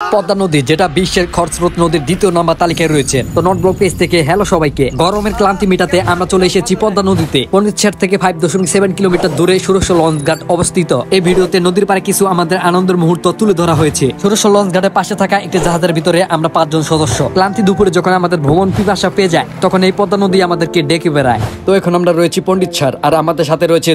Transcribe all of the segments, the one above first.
পদ্মা নদী, যেটা বিশ্বের খরস্রোত নদীর দ্বিতীয় নম্বর তালিকায় রয়েছে। তো নট ব্লগ পেজ থেকে হ্যালো সবাইকে। গরমের ক্লান্তি মেটাতে আমরা চলে এসেছি পদ্মা নদীতে। পন্ডিতসার থেকে 5.7 কিলোমিটার দূরে সুরস লঞ্চ ঘাট অবস্থিত। এই ভিডিওতে নদীর পাড়ে কিছু আমাদের আনন্দের মুহূর্ত তুলে ধরা হয়েছে। সুরস লঞ্চ ঘাটের পাশে থাকা একটি জাহাজের ভিতরে আমরা 5 জন সদস্য। ক্লান্তি দুপুরে যখন আমাদের ভ্রমণ পিপাসা পেয়ে যায়, তখন এই পদ্মা নদী আমাদেরকে ডেকে বেড়ায়। তো এখন আমরা রয়েছি পন্ডিতসার, আর আমাদের সাথে রয়েছে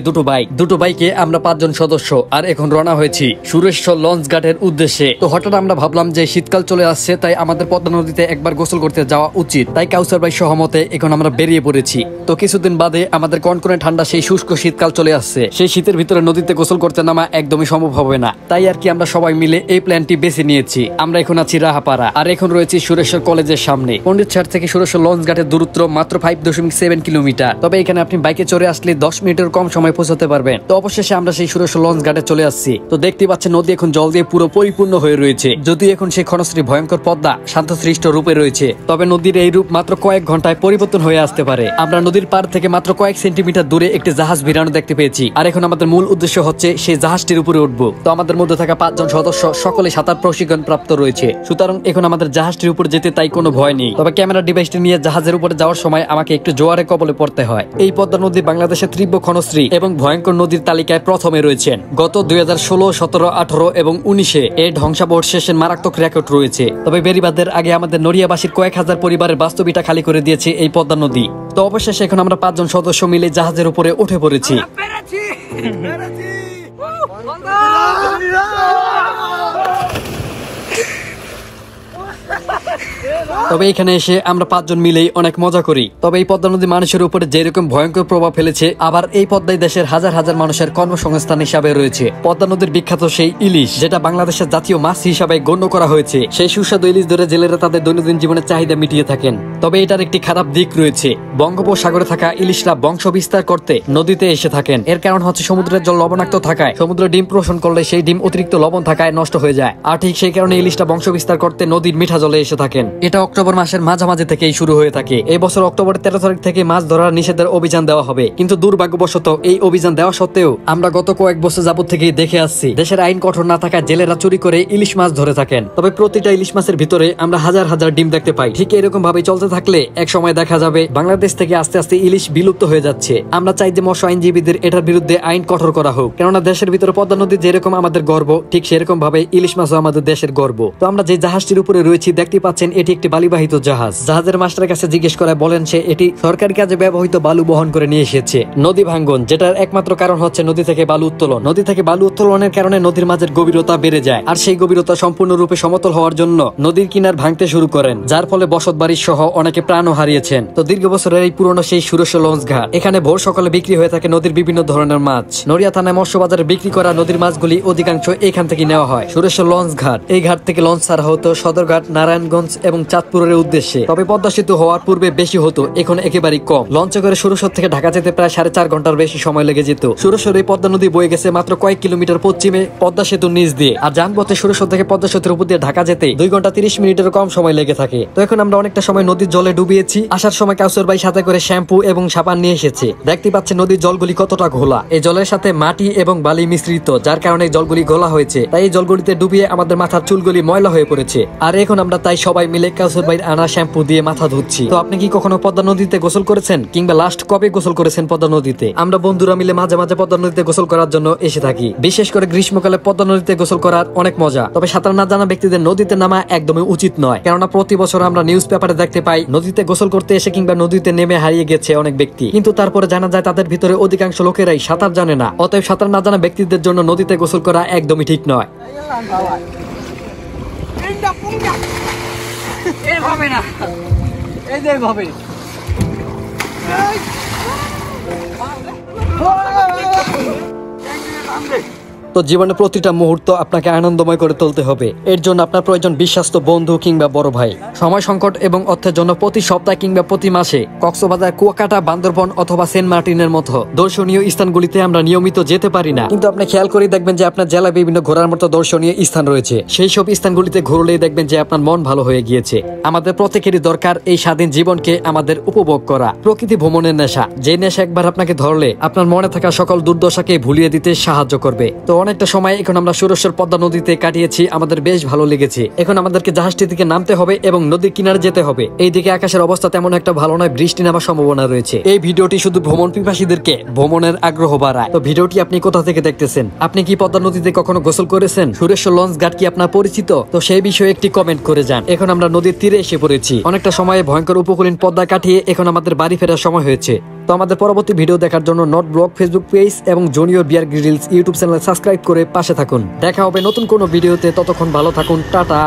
দুটো বাইকে আমরা 5 জন সদস্য, আর এখন রওনা হয়েছি সুরেশ্বর লঞ্চ ঘাটের উদ্দেশ্যে। তো হঠাৎ আমরা ভাবলাম যে শীতকাল চলে আসছে, তাই আমাদের পদ্মা নদীতে একবার গোসল করতে যাওয়া উচিত। তাই কাউসার ভাই সহমতে এখন আমরা বেরিয়ে পড়েছি। তো কিছুদিন বাদে আমাদের কনকনে ঠান্ডা সেই শুষ্ক শীতকাল চলে আসছে। সেই শীতের ভিতরে নদীতে গোসল করতে নামা একদমই সম্ভব হবে না। তাই আর কি আমরা সবাই মিলে এই প্ল্যানটি বেছে নিয়েছি। আমরা এখন আছি রাহাপাড়া, আর এখন রয়েছি সুরেশ্বর কলেজের সামনে। পন্ডিতসার থেকে সুরেশ্বর লঞ্চ ঘাটের দূরত্ব মাত্র 5.7 কিলোমিটার। তবে এখানে আপনি বাইকে চড়ে আসলে 10 মিনিটের কম সময় পৌঁছাতে পারবেন। তো অবশেষে আমরা সেই সুরেশ্বর লঞ্চ ঘাটে চলে আসছি। তো দেখতে পাচ্ছেন নদী এখন জল দিয়ে পুরো পরিপূর্ণ হয়ে রয়েছে। যদি এখন সেই ক্ষণশ্রী ভয়ঙ্কর পদ্মা শান্তশিষ্ট রূপে রয়েছে, তবে নদীর এই রূপ মাত্র কয়েক ঘন্টায় পরিবর্তন হয়ে আসতে পারে। আমরা নদীর পার থেকে মাত্র কয়েক সেন্টিমিটার দূরে একটি জাহাজ ভিড়ানো দেখতে পেয়েছি, আর এখন আমাদের মূল উদ্দেশ্য হচ্ছে সেই জাহাজটির উপরে উঠবো। তো আমাদের মধ্যে থাকা 5 জন সদস্য সকলে সাঁতার প্রশিক্ষণ প্রাপ্ত রয়েছে, সুতরাং এখন আমাদের জাহাজটির উপরে যেতে তাই কোনো ভয় নেই। তবে ক্যামেরা ডিভাইসটি নিয়ে জাহাজের উপরে যাওয়ার সময় আমাকে একটু জোয়ারে কবলে পড়তে হয়। এই পদ্মা নদী বাংলাদেশের তীব্র ক্ষণশ্রী এবং ভয়ঙ্কর নদীর তালিকায় প্রথমে রয়েছেন। গত 2016, 17, 18 এবং 19-এ এই ধ্বংসাবশেষের মারাত্মক রেকর্ড রয়েছে। তবে বেরিবাদের আগে আমাদের নড়িয়াবাসীর কয়েক হাজার পরিবারের বাস্তবিটা খালি করে দিয়েছে এই পদ্মা নদী। তো অবশেষে এখন আমরা 5 জন সদস্য মিলে জাহাজের উপরে উঠে পড়েছি। তবে এখানে এসে আমরা 5 জন মিলেই অনেক মজা করি। তবে এই পদ্মা নদী মানুষের উপরে যেরকম ভয়ঙ্কর প্রভাব ফেলেছে, আবার এই পদ্মায় দেশের হাজার হাজার মানুষের কর্মসংস্থান হিসাবে রয়েছে। পদ্মা নদীর বিখ্যাত সেই ইলিশ, যেটা বাংলাদেশের জাতীয় মাছ হিসাবে গণ্য করা হয়েছে, সেই সুস্বাদু ইলিশ ধরে জেলেরা তাদের দৈনন্দিন জীবনের চাহিদা মিটিয়ে থাকেন। তবে এটার একটি খারাপ দিক রয়েছে। বঙ্গোপসাগরে থাকা ইলিশরা বংশ বিস্তার করতে নদীতে এসে থাকেন। এর কারণ হচ্ছে সমুদ্রের জল লবণাক্ত থাকায় সমুদ্র ডিম পোষণ করলে সেই ডিম অতিরিক্ত লবণ থাকায় নষ্ট হয়ে যায়, আর ঠিক সেই কারণে ইলিশটা বংশ বিস্তার করতে নদীর মিঠা জলে এসে থাকেন। এটা অক্টোবর মাসের মাঝামাঝি থেকেই শুরু হয়ে থাকে। এই বছর অক্টোবরের 13 তারিখ থেকে মাছ ধরার নিষেধের অভিযান দেওয়া হবে, কিন্তু দুর্ভাগ্যবশত এই অভিযান দেওয়া সত্ত্বেও আমরা গত কয়েক বছর যাবত থেকে দেখে আসছি দেশের আইন কঠোর না থাকায় জেলেরা চুরি করে ইলিশ মাছ ধরে থাকেন। তবে প্রতিটা ইলিশ মাছের ভিতরে আমরা হাজার হাজার ডিম দেখতে পাই। ঠিক এরকম ভাবে চলতে থাকলে এক সময় দেখা যাবে বাংলাদেশ থেকে আস্তে আস্তে ইলিশ বিলুপ্ত হয়ে যাচ্ছে। আমরা চাই যে মৎস্য আইনজীবীদের এটার বিরুদ্ধে আইন কঠোর করা হোক, কেননা দেশের ভিতরে পদ্মা নদী যেরকম আমাদের গর্ব, ঠিক সেরকম ভাবে ইলিশ মাছও আমাদের দেশের গর্ব। তো আমরা যে জাহাজটির উপরে রয়েছি দেখতে পাচ্ছেন, এটি একটি বালিবাহিত জাহাজ। জাহাজের মাস্টারের কাছে জিজ্ঞেস করা বলেন সে এটি সরকারি কাজে ব্যবহৃত বালু বহন করে নিয়ে এসেছে। নদী ভাঙ্গন, যেটার একমাত্র কারণ হচ্ছে নদী থেকে বালু উত্তোলন। নদী থেকে বালু উত্তোলনের কারণে নদীর মাঝের গভীরতা বেড়ে যায়, আর সেই গভীরতা সম্পূর্ণরূপে সমতল হওয়ার জন্য নদীর কিনার ভাঙতে শুরু করেন, যার ফলে বসত বাড়ি সহ অনেকে প্রাণও হারিয়েছেন। তো দীর্ঘ বছরের এই পুরনো সেই সুরেশ্বর লঞ্চ ঘাট, এখানে ভোর সকালে বিক্রি হয়ে থাকে নদীর বিভিন্ন ধরনের মাছ। নড়িয়া থানায় মৎস্য বাজারে বিক্রি করা নদীর মাছগুলি অধিকাংশ এখান থেকে নেওয়া হয়। সুরেশ্বর লঞ্চ ঘাট, এই ঘাট থেকে লঞ্চ ছাড়া হতো সদরঘাট, নারায়ণগঞ্জ এবং চাঁদপুরের উদ্দেশ্যে। তবে পদ্মা সেতু হওয়ার পূর্বে বেশি হতো, এখন একেবারেই কম। লঞ্চে করে সুরেশ্বর থেকে ঢাকা যেতে প্রায় 4.5 ঘন্টার বেশি সময় লেগে যেত। সুরেশ্বর এই পদ্মা নদী বয়ে গেছে মাত্র কয়েক কিলোমিটার পশ্চিমে পদ্মা সেতুর নিচ দিয়ে, আর যানপথে সুরেশ্বর থেকে পদ্মা সেতুর উপর দিয়ে ঢাকা যেতে 2 ঘন্টা 30 মিনিটের কম সময় লেগে থাকে। তো এখন আমরা অনেকটা সময় নদীর জলে ডুবিয়েছি। আসার সময় কাউসার ভাই সাথে করে শ্যাম্পু এবং সাবান নিয়ে এসেছে। দেখতে পাচ্ছেন নদীর জলগুলি কতটা ঘোলা। এই জলের সাথে মাটি এবং বালি মিশ্রিত, যার কারণে জলগুলি ঘোলা হয়েছে। তাই এই জলগুলিতে ডুবিয়ে আমাদের মাথার চুলগুলি ময়লা হয়ে পড়েছে। আর এখন আমরা তাই সবাই মিলে কাউসার ভাইয়ের আনা শ্যাম্পু দিয়ে মাথা ধুচ্ছি। তো আপনি কি কখনো পদ্মা নদীতে গোসল করেছেন, কিংবা লাস্ট কবে গোসল করেছেন পদ্মা নদীতে? আমরা বন্ধুরা মিলে মাঝে মাঝে পদ্মা নদীতে গোসল করার জন্য এসে থাকি। বিশেষ করে গ্রীষ্মকালে পদ্মা নদীতে গোসল করার অনেক মজা। তবে সাঁতার না জানা ব্যক্তিদের নদীতে নামা একদমই উচিত নয়, কেননা প্রতি বছর আমরা নিউজ পেপারে দেখতে পাই নদীতে গোসল করতে এসে কিংবা নদীতে নেমে হারিয়ে গেছে অনেক ব্যক্তি, কিন্তু তারপরে জানা যায় তাদের ভিতরে অধিকাংশ লোকেরাই সাঁতার জানে না। অতএব সাঁতার না জানা ব্যক্তিদের জন্য নদীতে গোসল করা একদমই ঠিক নয়। তো জীবনে প্রতিটা মুহূর্ত আপনাকে আনন্দময় করে তুলতে হবে। এর জন্য আপনার প্রয়োজন বিশ্বস্ত বন্ধু কিংবা বড় ভাই। সময় সংকট এবং অর্থের জন্য প্রতি সপ্তাহে কিংবা প্রতি মাসে কক্সবাজার, কুয়াকাটা, বান্দরবন অথবা সেন্ট মার্টিনের মতো দর্শনীয় স্থানগুলিতে আমরা নিয়মিত যেতে পারি না, কিন্তু আপনি খেয়াল করে দেখবেন যে আপনার জেলায় বিভিন্ন ঘোরার মতো দর্শনীয় স্থান রয়েছে। সেই সব স্থানগুলিতে ঘুরলেই দেখবেন যে আপনার মন ভালো হয়ে গিয়েছে। আমাদের প্রত্যেকেরই দরকার এই স্বাধীন জীবনকে আমাদের উপভোগ করা। প্রকৃতি ভ্রমণের নেশা, যে নেশা একবার আপনাকে ধরলে আপনার মনে থাকা সকল দুর্দশাকে ভুলিয়ে দিতে সাহায্য করবে। তো অনেকটা সময় এখন আমরা সুরেশ্বর পদ্মা নদীতে কাটিয়েছি, আমাদের বেশ ভালো লেগেছে। এখন আমাদেরকে জাহাজটি থেকে নামতে হবে এবং নদীর কিনারে যেতে হবে। এইদিকে আকাশের অবস্থা তেমন একটা ভালো নয়, বৃষ্টি নামার সম্ভাবনা রয়েছে। এই ভিডিওটি শুধু ভ্রমণ পিপাসীদেরকে ভ্রমণের আগ্রহ বাড়ায়। তো ভিডিওটি আপনি কোথা থেকে দেখতেছেন? আপনি কি পদ্মা নদীতে কখনো গোসল করেছেন? সুরেশ্বর লঞ্চ ঘাট কি আপনার পরিচিত? তো সেই বিষয়ে একটি কমেন্ট করে যান। এখন আমরা নদীর তীরে এসে পড়েছি। অনেকটা সময় ভয়ঙ্কর উপকূলীন পদ্মা কাটিয়ে এখন আমাদের বাড়ি ফেরার সময় হয়েছে। তো আমাদের পরবর্তী ভিডিও দেখার জন্য নট ব্লগ ফেসবুক পেজ এবং junior Bear Grylls YouTube channel subscribe করে পাশে থাকুন। দেখা হবে নতুন কোনো ভিডিওতে, ততক্ষণ ভালো থাকুন, টাটা।